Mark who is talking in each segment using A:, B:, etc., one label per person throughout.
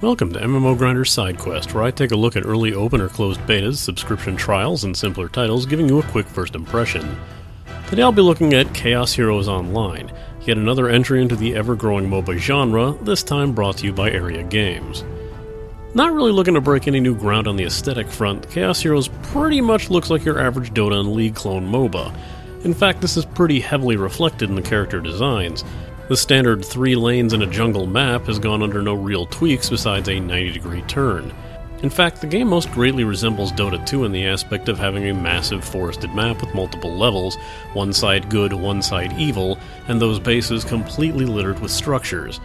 A: Welcome to MMO Grinder Sidequest, where I take a look at early open or closed betas, subscription trials, and simpler titles, giving you a quick first impression. Today I'll be looking at Chaos Heroes Online, yet another entry into the ever-growing MOBA genre, this time brought to you by Aeria Games. Not really looking to break any new ground on the aesthetic front, Chaos Heroes pretty much looks like your average DOTA and League clone MOBA. In fact, this is pretty heavily reflected in the character designs. The standard 3 lanes in a jungle map has gone under no real tweaks besides a 90-degree turn. In fact, the game most greatly resembles Dota 2 in the aspect of having a massive forested map with multiple levels, one side good, one side evil, and those bases completely littered with structures.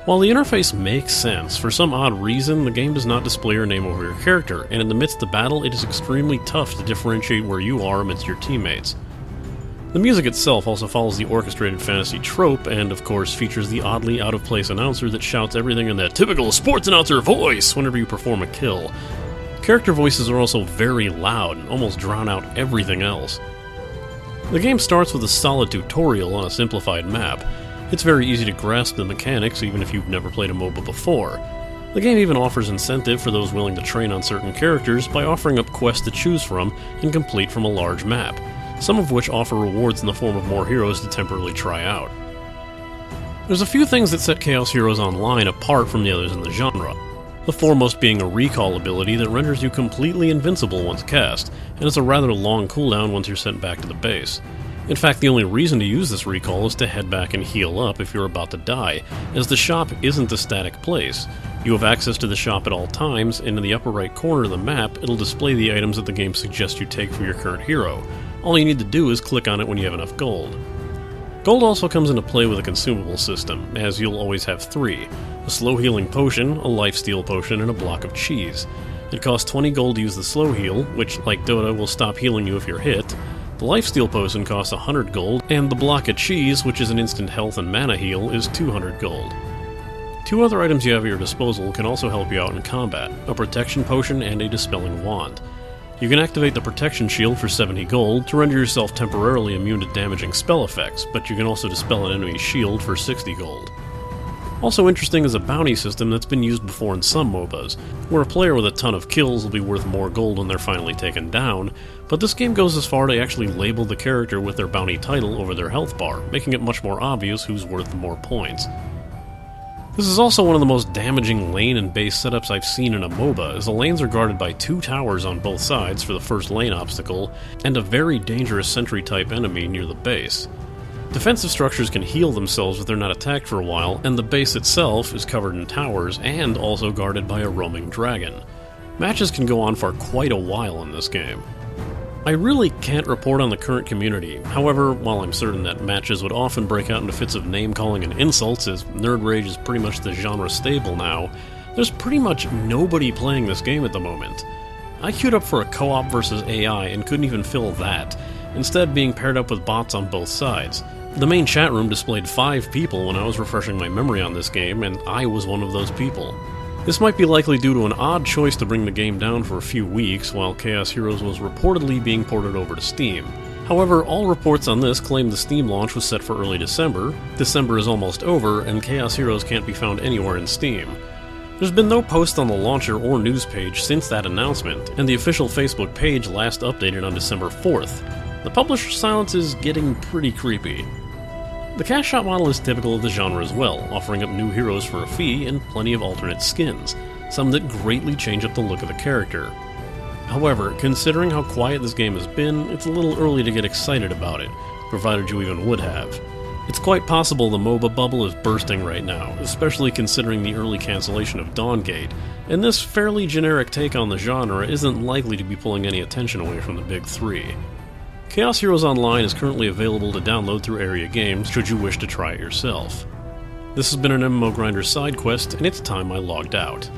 A: While the interface makes sense, for some odd reason the game does not display your name over your character, and in the midst of battle it is extremely tough to differentiate where you are amidst your teammates. The music itself also follows the orchestrated fantasy trope, and of course features the oddly out-of-place announcer that shouts everything in that typical sports announcer voice whenever you perform a kill. Character voices are also very loud and almost drown out everything else. The game starts with a solid tutorial on a simplified map. It's very easy to grasp the mechanics even if you've never played a MOBA before. The game even offers incentive for those willing to train on certain characters by offering up quests to choose from and complete from a large map, some of which offer rewards in the form of more heroes to temporarily try out. There's a few things that set Chaos Heroes Online apart from the others in the genre, the foremost being a recall ability that renders you completely invincible once cast, and it's a rather long cooldown once you're sent back to the base. In fact, the only reason to use this recall is to head back and heal up if you're about to die, as the shop isn't a static place. You have access to the shop at all times, and in the upper right corner of the map, it'll display the items that the game suggests you take for your current hero. All you need to do is click on it when you have enough gold. Gold also comes into play with a consumable system, as you'll always have 3. A slow healing potion, a lifesteal potion, and a block of cheese. It costs 20 gold to use the slow heal, which, like Dota, will stop healing you if you're hit. The lifesteal potion costs 100 gold, and the block of cheese, which is an instant health and mana heal, is 200 gold. 2 other items you have at your disposal can also help you out in combat, a protection potion and a dispelling wand. You can activate the protection shield for 70 gold to render yourself temporarily immune to damaging spell effects, but you can also dispel an enemy's shield for 60 gold. Also interesting is a bounty system that's been used before in some MOBAs, where a player with a ton of kills will be worth more gold when they're finally taken down, but this game goes as far to actually label the character with their bounty title over their health bar, making it much more obvious who's worth more points. This is also one of the most damaging lane and base setups I've seen in a MOBA, as the lanes are guarded by 2 towers on both sides for the first lane obstacle, and a very dangerous sentry-type enemy near the base. Defensive structures can heal themselves if they're not attacked for a while, and the base itself is covered in towers and also guarded by a roaming dragon. Matches can go on for quite a while in this game. I really can't report on the current community. However, while I'm certain that matches would often break out into fits of name-calling and insults, as nerd rage is pretty much the genre staple now, there's pretty much nobody playing this game at the moment. I queued up for a co-op versus AI and couldn't even fill that, instead being paired up with bots on both sides. The main chat room displayed 5 people when I was refreshing my memory on this game, and I was one of those people. This might be likely due to an odd choice to bring the game down for a few weeks while Chaos Heroes was reportedly being ported over to Steam. However, all reports on this claim the Steam launch was set for early December. December is almost over, and Chaos Heroes can't be found anywhere in Steam. There's been no post on the launcher or news page since that announcement, and the official Facebook page last updated on December 4th. The publisher's silence is getting pretty creepy. The cash shop model is typical of the genre as well, offering up new heroes for a fee and plenty of alternate skins, some that greatly change up the look of the character. However, considering how quiet this game has been, it's a little early to get excited about it, provided you even would have. It's quite possible the MOBA bubble is bursting right now, especially considering the early cancellation of Dawngate, and this fairly generic take on the genre isn't likely to be pulling any attention away from the big 3. Chaos Heroes Online is currently available to download through Aeria Games should you wish to try it yourself. This has been an MMO Grinder Sidequest, and it's time I logged out.